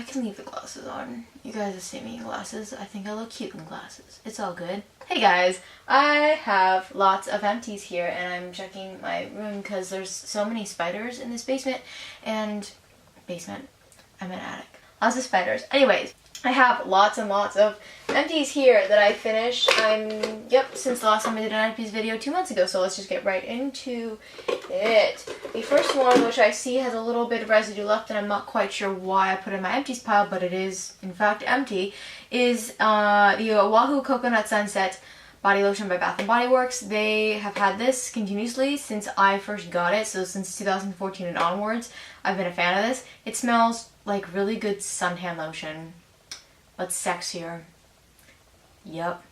I can leave the glasses on. You guys have seen me in glasses. I think I look cute in glasses. It's all good. Hey guys, I have lots of empties here and I'm checking my room because there's so many spiders in this basement and I'm an attic. Lots of spiders. Anyways, I have lots and lots of empties here that I finished. Since the last time I did an empties video 2 months ago, so let's just get right into it. The first one, which I see has a little bit of residue left and I'm not quite sure why I put it in my empties pile, but it is in fact empty, is the Oahu Coconut Sunset Body Lotion by Bath & Body Works. They have had this continuously since I first got it, so since 2014 and onwards, I've been a fan of this. It smells like really good suntan lotion, but sexier. Yep,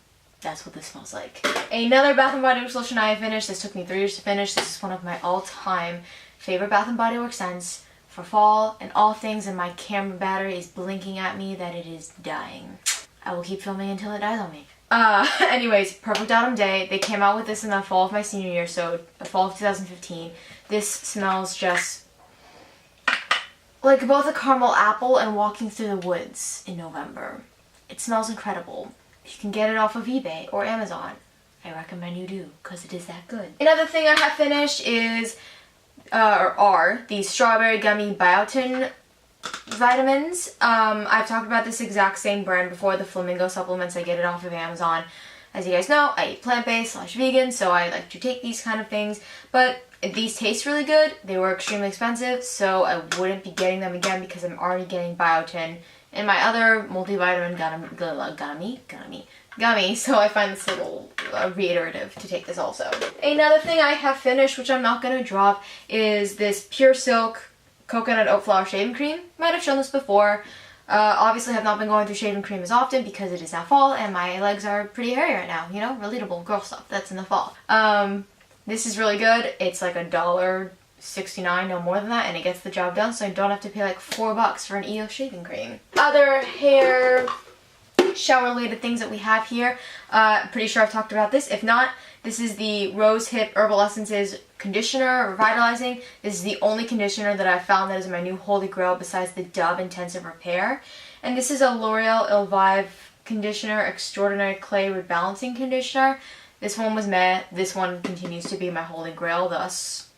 that's what this smells like. Another Bath & Body Works lotion I have finished. This took me 3 years to finish. This is one of my all-time favorite Bath & Body Works scents for fall and all things, and my camera battery is blinking at me that it is dying. I will keep filming until it dies on me. Anyways, Perfect Autumn Day. They came out with this in the fall of my senior year, so the fall of 2015. This smells just like both a caramel apple and walking through the woods in November. It smells incredible. If you can get it off of eBay or Amazon, I recommend you do, because it is that good. Another thing I have finished is, are these strawberry gummy biotin vitamins. I've talked about this exact same brand before, the Flamingo supplements. I get it off of Amazon. As you guys know, I eat plant-based / vegan, so I like to take these kind of things, but these taste really good. They were extremely expensive, so I wouldn't be getting them again because I'm already getting biotin and my other multivitamin gummy, so I find this a little reiterative to take this also. Another thing I have finished, which I'm not going to drop, is this Pure Silk Coconut Oat Flour Shaving Cream. Might have shown this before. Obviously have not been going through shaving cream as often because it is now fall and my legs are pretty hairy right now, you know, relatable girl stuff. That's in the fall. This is really good. It's like $1.69, no more than that, and it gets the job done, so I don't have to pay like $4 for an EO shaving cream. Other hair shower related things that we have here, pretty sure I've talked about this. If not, this is the Rose Hip Herbal Essences Conditioner Revitalizing. This is the only conditioner that I've found that is my new holy grail besides the Dove Intensive Repair. And this is a Loreal Elvive Conditioner Extraordinary Clay Rebalancing Conditioner. This one was meh. This one continues to be my holy grail, thus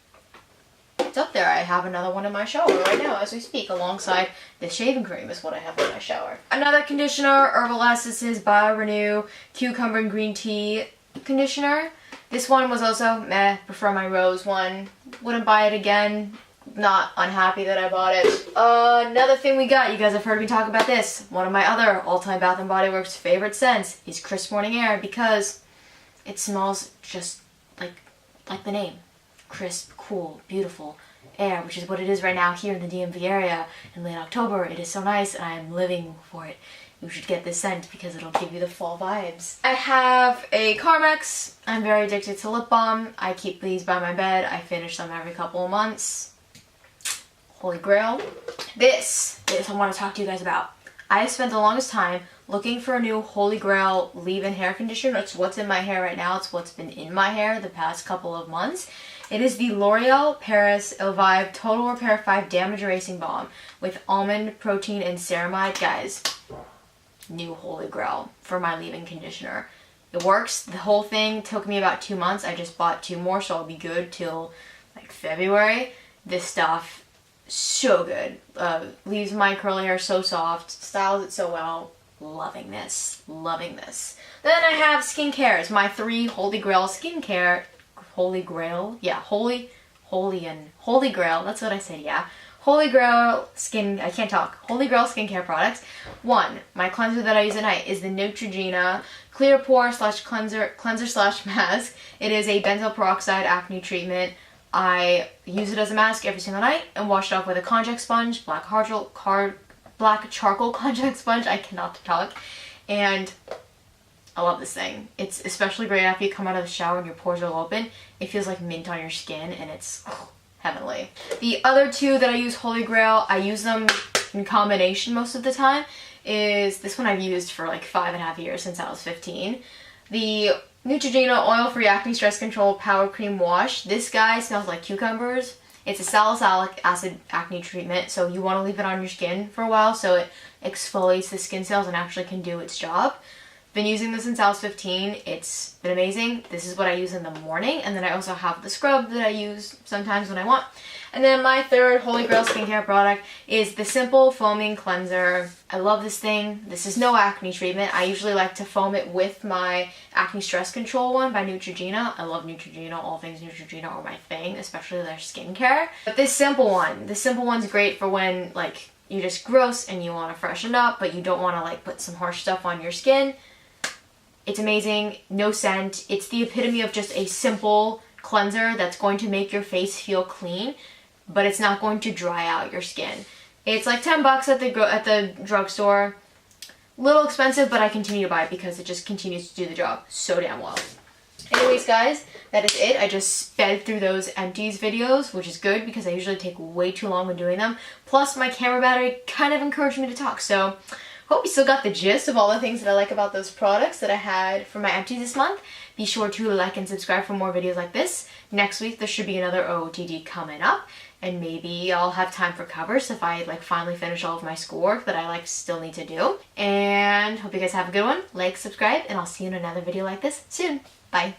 it's up there. I have another one in my shower right now as we speak, alongside this shaving cream is what I have in my shower. Another conditioner, Herbal Essences BioRenew Cucumber and Green Tea Conditioner. This one was also meh, prefer my rose one. Wouldn't buy it again. Not unhappy that I bought it. Another thing we got, you guys have heard me talk about this. One of my other all-time Bath & Body Works favorite scents is Crisp Morning Air because it smells just like the name. Crisp, cool, beautiful air, which is what it is right now here in the DMV area in late October. It is so nice and I am living for it. You should get this scent because it'll give you the fall vibes. I have a Carmex. I'm very addicted to lip balm. I keep these by my bed. I finish them every couple of months. Holy grail. This I want to talk to you guys about. I have spent the longest time looking for a new holy grail leave-in hair conditioner. It's what's in my hair right now. It's what's been in my hair the past couple of months. It is the L'Oreal Paris Elvive Total Repair 5 Damage Erasing Balm with almond, protein, and ceramide. Guys, new holy grail for my leave-in conditioner. It works. The whole thing took me about 2 months. I just bought 2 more, so I'll be good till like February. This stuff, so good. Leaves my curly hair so soft, styles it so well. Loving this. Loving this. Then I have skincare. It's my 3 holy grail skincare. Holy grail? Yeah, holy grail. That's what I said, yeah. Holy grail I can't talk. Holy grail skincare products. 1, my cleanser that I use at night is the Neutrogena Clear Pore / cleanser / mask. It is a benzoyl peroxide acne treatment. I use it as a mask every single night and wash it off with a contact sponge, black charcoal contact sponge. I cannot talk. And I love this thing. It's especially great after you come out of the shower and your pores are open. It feels like mint on your skin and it's heavenly. The other 2 that I use holy grail, I use them in combination most of the time, is this one I've used for like 5.5 years since I was 15. The Neutrogena Oil-Free Acne Stress Control Power Cream Wash. This guy smells like cucumbers. It's a salicylic acid acne treatment, so you want to leave it on your skin for a while so it exfoliates the skin cells and actually can do its job. Been using this since I was 15. It's been amazing. This is what I use in the morning, and then I also have the scrub that I use sometimes when I want. And then my third holy grail skincare product is the Simple Foaming Cleanser. I love this thing. This is no acne treatment. I usually like to foam it with my acne stress control one by Neutrogena. I love Neutrogena. All things Neutrogena are my thing, especially their skincare. But this simple one's great for when like you're just gross and you want to freshen up, but you don't want to like put some harsh stuff on your skin. It's amazing, no scent. It's the epitome of just a simple cleanser that's going to make your face feel clean, but it's not going to dry out your skin. It's like $10 at the drugstore. Little expensive, but I continue to buy it because it just continues to do the job so damn well. Anyways, guys, that is it. I just sped through those Empties videos, which is good because I usually take way too long when doing them. Plus, my camera battery kind of encouraged me to talk, so hope you still got the gist of all the things that I like about those products that I had for my Empties this month. Be sure to like and subscribe for more videos like this. Next week there should be another OOTD coming up, and maybe I'll have time for covers if I like finally finish all of my schoolwork that I like still need to do. And hope you guys have a good one. Like, subscribe, and I'll see you in another video like this soon. Bye.